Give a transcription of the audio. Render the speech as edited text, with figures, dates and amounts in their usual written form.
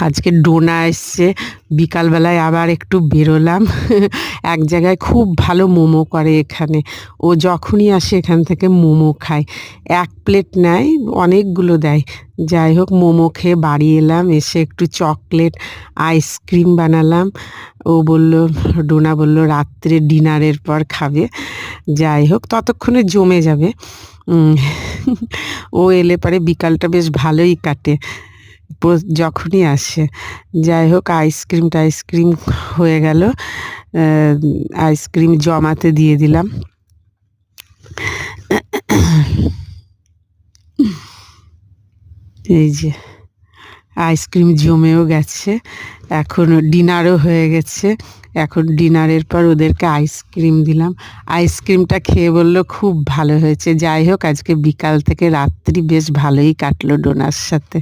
আজকে ডোনা এসছে, বিকালবেলায় আবার একটু বেরোলাম। এক জায়গায় খুব ভালো মোমো করে এখানে। ও যখনই আসে এখান থেকে মোমো খায়। এক প্লেট নেয়, অনেকগুলো দেয়। যাই হোক মোমো খেয়ে বাড়ি এলাম, এসে একটু চকলেট আইসক্রিম বানালাম। ও বলল, ডোনা বলল রাত্রে ডিনারের পর খাবে। যাই হোক ততক্ষণে জমে যাবে। উম, ও এলে পরে বিকালটা বেশ ভালোই কাটে যখনই আসে। যাই হোক আইসক্রিম টাইসক্রিম হয়ে গেল, আইসক্রিম জমাতে দিয়ে দিলাম। এই যে আইসক্রিম জমেও গেছে, এখন ডিনারও হয়ে গেছে। এখন ডিনারের পর ওদেরকে আইসক্রিম দিলাম। আইসক্রিমটা খেয়ে বলল খুব ভালো হয়েছে। যাই হোক আজকে বিকাল থেকে রাত্রি বেশ ভালোই কাটলো ডোনার সাথে।